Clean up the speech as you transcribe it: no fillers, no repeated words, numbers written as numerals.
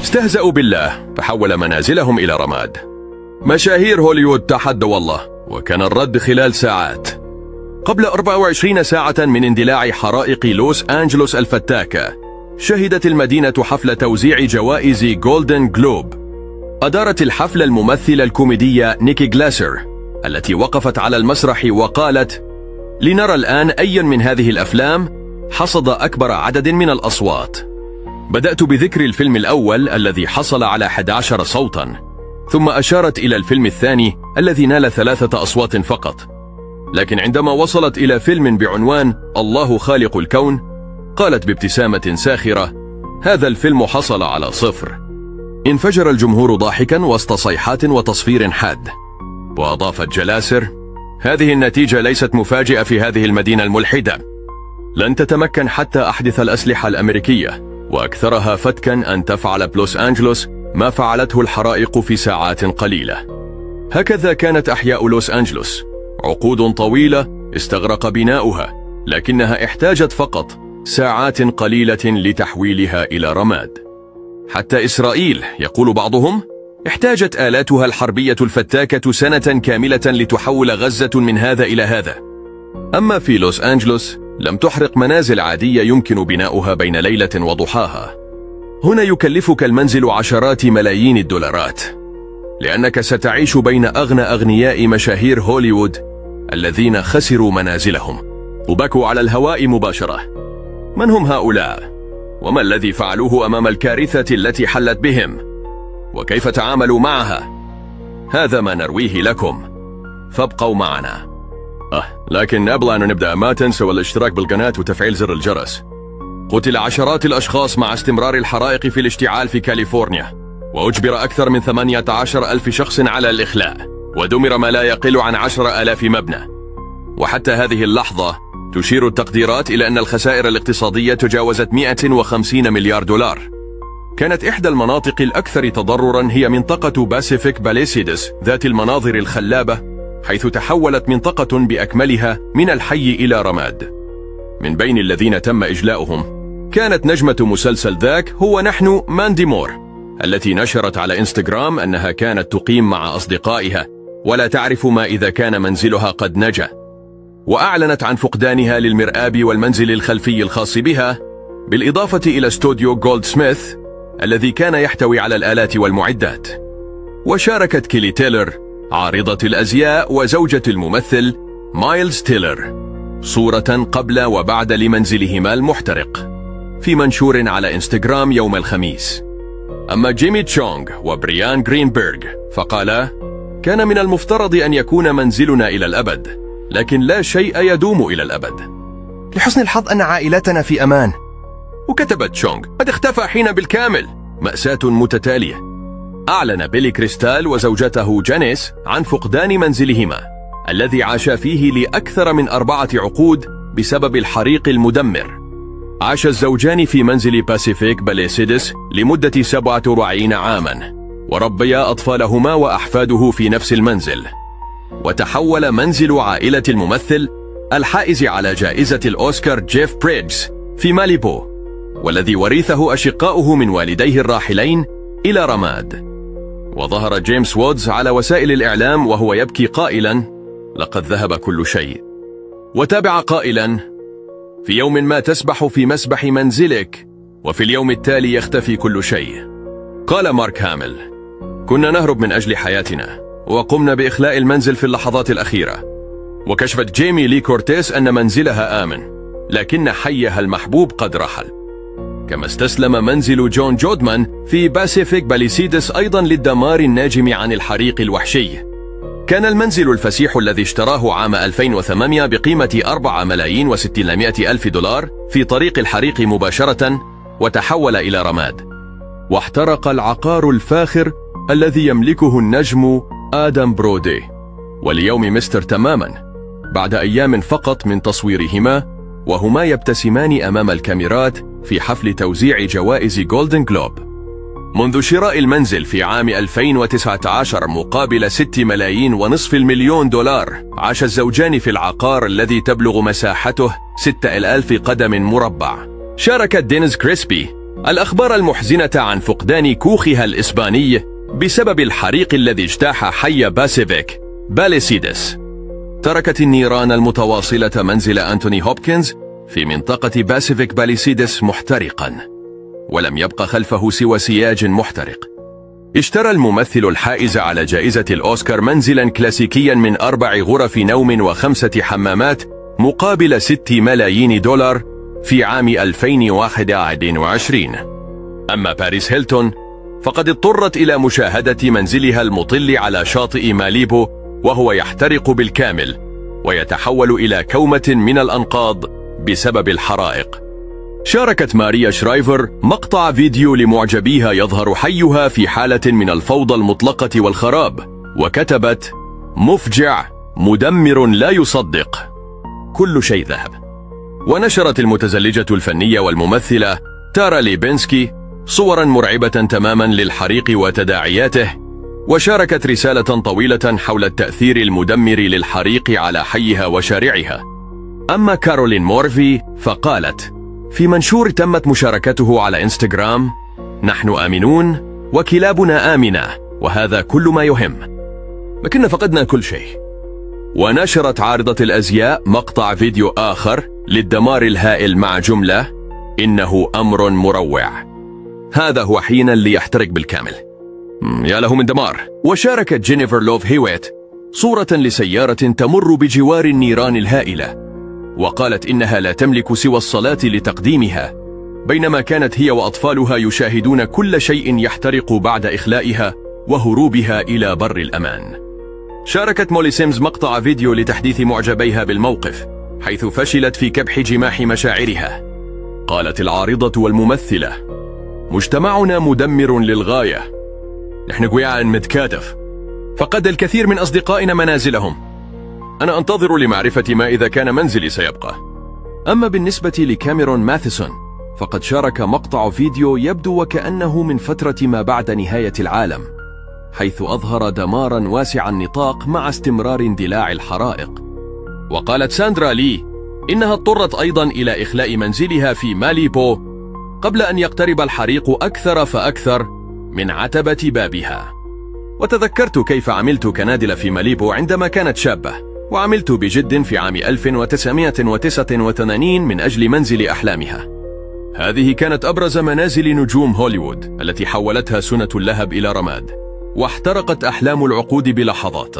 استهزأوا بالله فحول منازلهم إلى رماد. مشاهير هوليوود تحدوا الله، وكان الرد خلال ساعات. قبل 24 ساعة من اندلاع حرائق لوس أنجلوس الفتاكة، شهدت المدينة حفل توزيع جوائز جولدن جلوب. أدارت الحفل الممثلة الكوميدية نيكي جلاسر، التي وقفت على المسرح وقالت: لنرى الآن أي من هذه الأفلام حصد أكبر عدد من الأصوات. بدأت بذكر الفيلم الأول الذي حصل على 11 صوتا، ثم أشارت إلى الفيلم الثاني الذي نال 3 أصوات فقط. لكن عندما وصلت إلى فيلم بعنوان الله خالق الكون، قالت بابتسامة ساخرة: هذا الفيلم حصل على 0. انفجر الجمهور ضاحكا وسط صيحات وتصفير حاد. وأضافت جلاسر: هذه النتيجة ليست مفاجئة في هذه المدينة الملحدة. لن تتمكن حتى أحدث الأسلحة الأمريكية وأكثرها فتكا أن تفعل بلوس أنجلوس ما فعلته الحرائق في ساعات قليلة. هكذا كانت أحياء لوس أنجلوس، عقود طويلة استغرق بناؤها، لكنها احتاجت فقط ساعات قليلة لتحويلها إلى رماد. حتى إسرائيل، يقول بعضهم، احتاجت آلاتها الحربية الفتاكة سنة كاملة لتحول غزة من هذا إلى هذا. أما في لوس أنجلوس لم تحرق منازل عادية يمكن بناؤها بين ليلة وضحاها. هنا يكلفك المنزل عشرات ملايين الدولارات، لأنك ستعيش بين أغنى أغنياء مشاهير هوليوود الذين خسروا منازلهم وبكوا على الهواء مباشرة. من هم هؤلاء؟ وما الذي فعلوه أمام الكارثة التي حلت بهم؟ وكيف تعاملوا معها؟ هذا ما نرويه لكم، فابقوا معنا. لكن قبل أن نبدأ ما تنسوا الاشتراك بالقناة وتفعيل زر الجرس. قتل عشرات الأشخاص مع استمرار الحرائق في الاشتعال في كاليفورنيا، وأجبر أكثر من 18,000 شخص على الإخلاء، ودمر ما لا يقل عن 10,000 مبنى. وحتى هذه اللحظة تشير التقديرات إلى أن الخسائر الاقتصادية تجاوزت 150 مليار دولار. كانت إحدى المناطق الأكثر تضررا هي منطقة باسيفيك باليسيدس ذات المناظر الخلابة، حيث تحولت منطقة بأكملها من الحي إلى رماد. من بين الذين تم إجلاؤهم كانت نجمة مسلسل ذاك هو نحن ماندي مور، التي نشرت على إنستغرام أنها كانت تقيم مع أصدقائها ولا تعرف ما إذا كان منزلها قد نجا، وأعلنت عن فقدانها للمرآب والمنزل الخلفي الخاص بها، بالإضافة إلى استوديو جولد سميث الذي كان يحتوي على الآلات والمعدات. وشاركت كيلي تيلر عارضة الأزياء وزوجة الممثل مايلز تيلر صورة قبل وبعد لمنزلهما المحترق في منشور على إنستغرام يوم الخميس. أما جيمي تشونغ وبريان جرينبرغ فقالا: كان من المفترض أن يكون منزلنا إلى الأبد، لكن لا شيء يدوم إلى الأبد. لحسن الحظ أن عائلتنا في أمان. وكتبت تشونغ: قد اختفى حين بالكامل. مأساة متتالية. أعلن بيلي كريستال وزوجته جانيس عن فقدان منزلهما الذي عاشا فيه لأكثر من 4 عقود بسبب الحريق المدمر. عاش الزوجان في منزل باسيفيك باليسيدس لمدة 47 عاما، وربيا أطفالهما وأحفاده في نفس المنزل. وتحول منزل عائلة الممثل الحائز على جائزة الأوسكار جيف بريدجز في ماليبو، والذي ورثه أشقاؤه من والديه الراحلين، إلى رماد. وظهر جيمس وودز على وسائل الإعلام وهو يبكي قائلا: لقد ذهب كل شيء. وتابع قائلا: في يوم ما تسبح في مسبح منزلك، وفي اليوم التالي يختفي كل شيء. قال مارك هامل: كنا نهرب من أجل حياتنا، وقمنا بإخلاء المنزل في اللحظات الأخيرة. وكشفت جيمي لي كورتيس أن منزلها آمن، لكن حيها المحبوب قد رحل. كما استسلم منزل جون جودمان في باسيفيك باليسيدس أيضا للدمار الناجم عن الحريق الوحشي. كان المنزل الفسيح الذي اشتراه عام 2008 بقيمة 4,600,000 دولار في طريق الحريق مباشرة، وتحول إلى رماد. واحترق العقار الفاخر الذي يملكه النجم آدم برودي واليوم مستر تماما، بعد أيام فقط من تصويرهما وهما يبتسمان أمام الكاميرات في حفل توزيع جوائز جولدن جلوب. منذ شراء المنزل في عام 2019 مقابل 6,500,000 دولار، عاش الزوجان في العقار الذي تبلغ مساحته 6,000 قدم مربع. شاركت دينيس كريسبي الأخبار المحزنة عن فقدان كوخها الإسباني بسبب الحريق الذي اجتاح حي باسيفيك باليسيدس. تركت النيران المتواصلة منزل أنتوني هوبكنز في منطقة باسيفيك باليسيدس محترقا، ولم يبق خلفه سوى سياج محترق. اشترى الممثل الحائز على جائزة الأوسكار منزلا كلاسيكيا من 4 غرف نوم و5 حمامات مقابل 6 ملايين دولار في عام 2021. أما باريس هيلتون فقد اضطرت إلى مشاهدة منزلها المطل على شاطئ ماليبو وهو يحترق بالكامل ويتحول إلى كومة من الأنقاض بسبب الحرائق. شاركت ماريا شرايفر مقطع فيديو لمعجبيها يظهر حيها في حالة من الفوضى المطلقة والخراب، وكتبت: مفجع، مدمر، لا يصدق، كل شيء ذهب. ونشرت المتزلجة الفنية والممثلة تارا ليبينسكي صورا مرعبة تماما للحريق وتداعياته، وشاركت رسالة طويلة حول التأثير المدمر للحريق على حيها وشارعها. أما كارولين مورفي فقالت في منشور تمت مشاركته على إنستغرام: نحن آمنون وكلابنا آمنة، وهذا كل ما يهم، لكن فقدنا كل شيء. ونشرت عارضة الأزياء مقطع فيديو آخر للدمار الهائل مع جملة: إنه أمر مروع، هذا هو حين ليحترق بالكامل، يا له من دمار. وشاركت جينيفر لوف هيويت صورة لسيارة تمر بجوار النيران الهائلة، وقالت إنها لا تملك سوى الصلاة لتقديمها، بينما كانت هي وأطفالها يشاهدون كل شيء يحترق بعد إخلائها وهروبها إلى بر الأمان. شاركت مولي سيمز مقطع فيديو لتحديث معجبيها بالموقف، حيث فشلت في كبح جماح مشاعرها. قالت العارضة والممثلة: مجتمعنا مدمر للغاية، نحن قويان متكاتف، فقد الكثير من أصدقائنا منازلهم، أنا أنتظر لمعرفة ما إذا كان منزلي سيبقى. أما بالنسبة لكاميرون ماثيسون فقد شارك مقطع فيديو يبدو وكأنه من فترة ما بعد نهاية العالم، حيث أظهر دمارا واسع النطاق مع استمرار اندلاع الحرائق. وقالت ساندرا لي إنها اضطرت أيضا إلى إخلاء منزلها في ماليبو قبل أن يقترب الحريق أكثر فأكثر من عتبة بابها. وتذكرت كيف عملت كنادلة في ماليبو عندما كانت شابة، وعملت بجد في عام 1989 من أجل منزل أحلامها. هذه كانت أبرز منازل نجوم هوليوود التي حولتها سنة اللهب إلى رماد، واحترقت أحلام العقود بلحظات.